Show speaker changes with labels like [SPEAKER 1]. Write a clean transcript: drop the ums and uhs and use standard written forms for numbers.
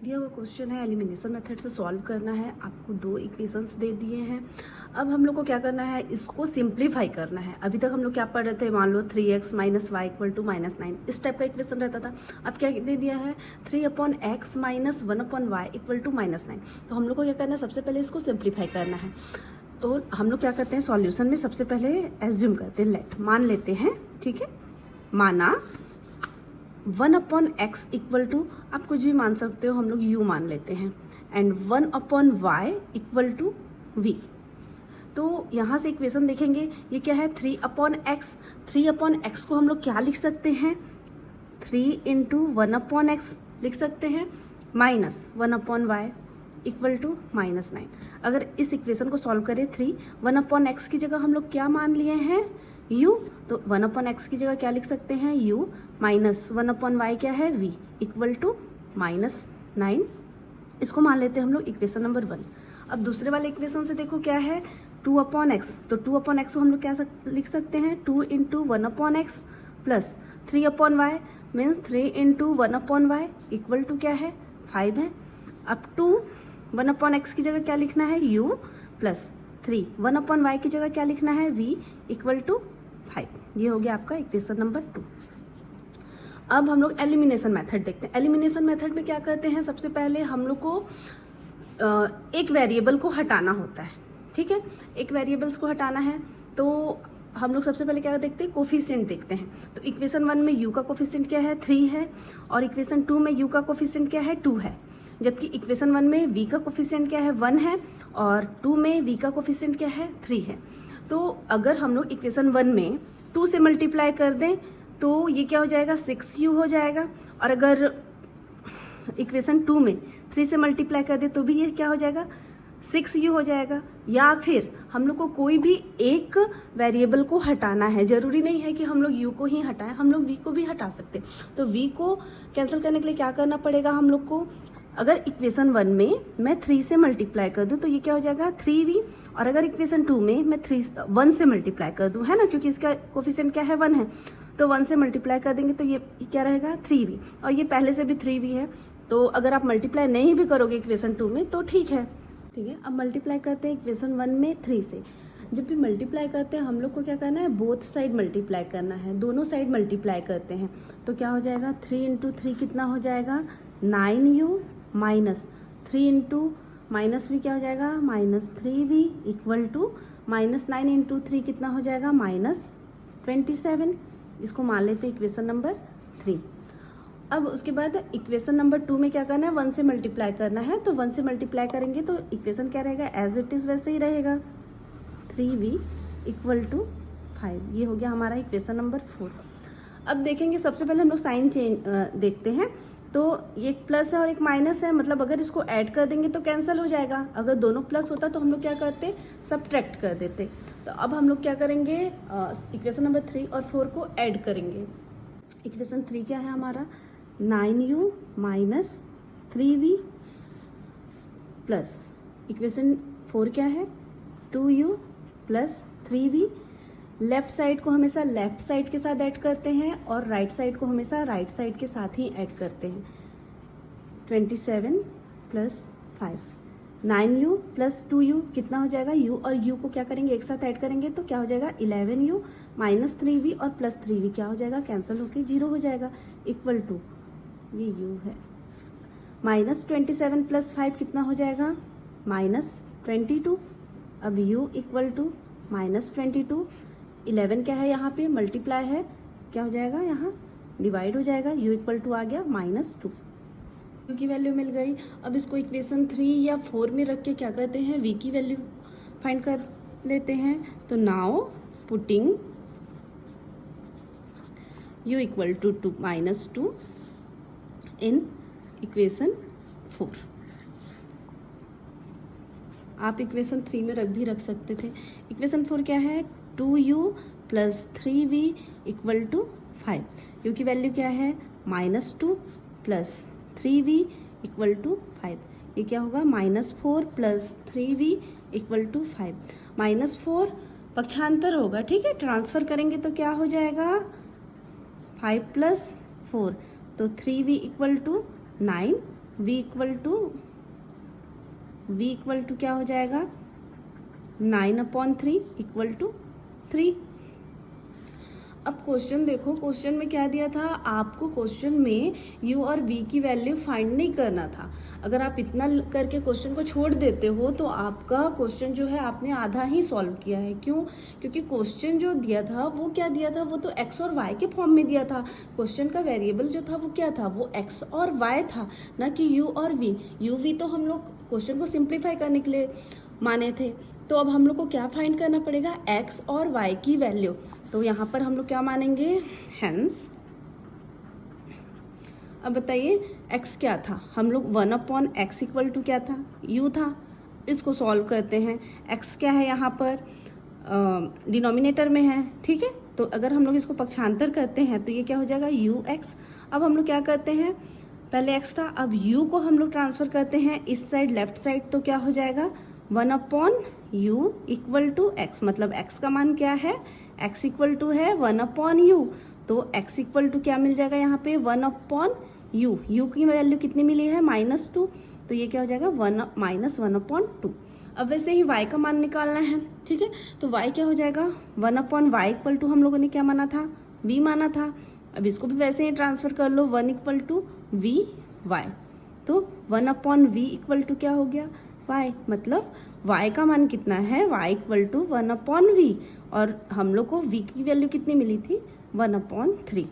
[SPEAKER 1] दिया हुआ क्वेश्चन है एलिमिनेशन मेथड से सॉल्व करना है। आपको दो इक्वेशंस दे दिए हैं। अब हम लोग को क्या करना है, इसको सिंप्लीफाई करना है। अभी तक हम लोग क्या पढ़ रहे थे, मान लो 3x minus y equal to -9 इस टाइप का इक्वेशन रहता था। अब क्या दे दिया है 3/x minus 1/y equal to -9। तो हम लोग को क्या करना है, सबसे पहले इसको सिंप्लीफाई करना है। तो हम लोग क्या करते हैं, सॉल्यूशन में सबसे पहले एज्यूम करते हैं, लेट मान लेते हैं, ठीक है। माना 1/x इक्वल टू, आप कुछ भी मान सकते हो, हम लोग u मान लेते हैं, and 1/y equal to v। तो यहाँ से इक्वेशन देखेंगे, ये क्या है 3/x। 3/x को हम लोग क्या लिख सकते हैं, 3 × 1/x लिख सकते हैं, माइनस 1/y इक्वल टू -9। अगर इस इक्वेशन को सॉल्व करें, 1/x की जगह हम लोग क्या मान लिए हैं, u। तो 1/x की जगह क्या लिख सकते हैं, u माइनस 1/y क्या है, v इक्वल टू -9। इसको मान लेते हैं हम लोग इक्वेशन नंबर 1। अब दूसरे वाले इक्वेशन से देखो क्या है 2/x। तो 2/x को हम लोग क्या लिख सकते हैं, 2 × 1/x plus 3/y means 3 × 1/y equal to क्या है 5 है। अब 1/x की जगह क्या लिखना है, u प्लस 3, 1/y की जगह क्या लिखना है, v इक्वल टू 5। ये हो गया आपका इक्वेशन नंबर 2। अब हम लोग एलिमिनेशन मेथड देखते हैं। एलिमिनेशन मेथड में क्या करते हैं, सबसे पहले हम लोग को एक वेरिएबल को हटाना होता है, ठीक है। एक वेरिएबल्स को हटाना है तो हम लोग सबसे पहले क्या देखते हैं, कोफिशिएंट देखते हैं। तो इक्वेशन 1 में u का कोफिशिएंट क्या है, 3 है, और इक्वेशन 2 में u का कोफिशिएंट क्या है, 2 है। जबकि इक्वेशन 1 में v का कोफिशिएंट क्या है, 1 है, और 2 में v का कोफिशिएंट क्या है, 3 है। तो अगर हम लोग इक्वेशन 1 में 2 से मल्टीप्लाई कर दें तो ये क्या हो जाएगा, 6u हो जाएगा। और अगर इक्वेशन 2 में 3 से मल्टीप्लाई कर दे तो भी ये क्या हो जाएगा, 6u हो जाएगा। या फिर हम लोग को कोई भी एक वेरिएबल को हटाना है, जरूरी नहीं है कि हम लोग u को ही हटाएं, हम लोग v को भी हटा सकते हैं। तो v को कैंसिल करने के लिए क्या करना पड़ेगा हम लोग को, अगर इक्वेशन 1 में मैं 3 से मल्टीप्लाई कर दूं तो ये क्या हो जाएगा 3v। और अगर इक्वेशन 2 में मैं 1 से मल्टीप्लाई कर दूं, है ना, क्योंकि इसका कोफिशिएंट क्या है, 1 है, तो 1 से मल्टीप्लाई कर देंगे तो ये क्या रहेगा 3v। और ये पहले से भी 3v है, तो अगर आप मल्टीप्लाई नहीं भी करोगे इक्वेशन 2 में तो ठीक है, ठीक है। अब मल्टीप्लाई करते हैं इक्वेशन 1 में 3 से। जब भी मल्टीप्लाई करते हैं हम लोग को क्या करना है, बोथ साइड मल्टीप्लाई करना है, दोनों साइड मल्टीप्लाई करते हैं। तो क्या हो जाएगा 3 × 3 कितना हो जाएगा 9u माइनस 3 × माइनस v क्या हो जाएगा -3v इक्वल टू -9 × 3 कितना हो जाएगा -27। इसको मान लेते हैं इक्वेशन नंबर 3। अब उसके बाद इक्वेशन नंबर 2 में क्या करना है, 1 से मल्टीप्लाई करना है। तो 1 से मल्टीप्लाई करेंगे तो इक्वेशन क्या रहेगा, एज इट इज़ वैसे ही रहेगा, 3v इक्वल टू 5। ये हो गया हमारा इक्वेशन नंबर 4। अब देखेंगे, सबसे पहले हम लोग साइन चेंज देखते हैं। तो ये एक प्लस है और एक माइनस है, मतलब अगर इसको ऐड कर देंगे तो कैंसिल हो जाएगा। अगर दोनों प्लस होता तो हम लोग क्या करते, सब्ट्रैक्ट कर देते। तो अब हम लोग क्या करेंगे, इक्वेशन नंबर 3 और 4 को ऐड करेंगे। इक्वेशन 3 क्या है हमारा, 9u minus 3v plus equation 4 क्या है, 2u plus 3v। Left side को हमेशा लेफ्ट साइड के साथ ऐड करते हैं और राइट साइड को हमेशा राइट साइड के साथ ही ऐड करते हैं। 27 प्लस 5, 9u प्लस 2u कितना हो जाएगा, u और u को क्या करेंगे, एक साथ ऐड करेंगे तो क्या हो जाएगा 11u माइनस 3v और प्लस 3v क्या हो जाएगा, कैंसिल होके 0 हो जाएगा, इक्वल टू ये u है माइनस 27 प्लस 5 कितना हो जाएगा -22। अब u इक्वल टू -22, 11 क्या है यहाँ पे, मल्टीप्लाई है, क्या हो जाएगा यहाँ डिवाइड हो जाएगा, u इक्वल टू आ गया -2। u की वैल्यू मिल गई। अब इसको इक्वेशन 3 या 4 में रख के क्या करते हैं, v की वैल्यू फाइंड कर लेते हैं। तो now putting u equal to -2 in equation 4। आप इक्वेशन 3 में भी रख सकते थे। इक्वेशन 4 क्या है, 2u plus 3v equal to 5। u की वैल्यू क्या है -2 प्लस 3v इक्वल टू 5। ये क्या होगा -4 प्लस 3v इक्वल टू 5। -4 पक्षांतर होगा, ठीक है, ट्रांसफर करेंगे तो क्या हो जाएगा 5 + 4, तो 3v equal to 9 v equal to क्या हो जाएगा 9/3 इक्वल टू 3। अब क्वेश्चन देखो, क्वेश्चन में क्या दिया था आपको, क्वेश्चन में u और v की वैल्यू फाइंड नहीं करना था। अगर आप इतना करके क्वेश्चन को छोड़ देते हो तो आपका क्वेश्चन जो है आपने आधा ही सॉल्व किया है। क्यों? क्योंकि क्वेश्चन जो दिया था वो क्या दिया था, वो तो x और y के फॉर्म में दिया था। क्वेश्चन का वेरिएबल जो था वो क्या था, वो x और y था, ना कि u और v। u v तो हम लोग क्वेश्चन को सिंप्लीफाई करने के लिए माने थे। तो अब हम लोग को क्या फाइंड करना पड़ेगा, x और y की वैल्यू। तो यहाँ पर हम लोग क्या मानेंगे, हेंस। अब बताइए x क्या था, हम लोग 1/x इक्वल टू क्या था, u था। इसको सॉल्व करते हैं। x क्या है यहाँ पर, डिनोमिनेटर में है, ठीक है। तो अगर हम लोग इसको पक्षांतर करते हैं तो ये क्या हो जाएगा ux। अब हम लोग क्या करते हैं, पहले x था, अब u को हम लोग ट्रांसफर करते हैं इस साइड, लेफ्ट साइड, तो क्या हो जाएगा 1/u इक्वल टू x। मतलब x का मान क्या है, x इक्वल टू है 1/u। तो x इक्वल टू क्या मिल जाएगा यहाँ पे 1/u। u की वैल्यू कितनी मिली है -2, तो ये क्या हो जाएगा -1/2। अब वैसे ही y का मान निकालना है, ठीक है। तो y क्या हो जाएगा 1/y इक्वल टू हम लोगों ने क्या माना था, v माना था। अब इसको भी वैसे ही ट्रांसफर कर लो, 1 इक्वल टू v y। तो 1/v इक्वल टू क्या हो गया y। मतलब y का मान कितना है, y इक्वल टू 1/v। और हम लोग को v की वैल्यू कितनी मिली थी 1/3।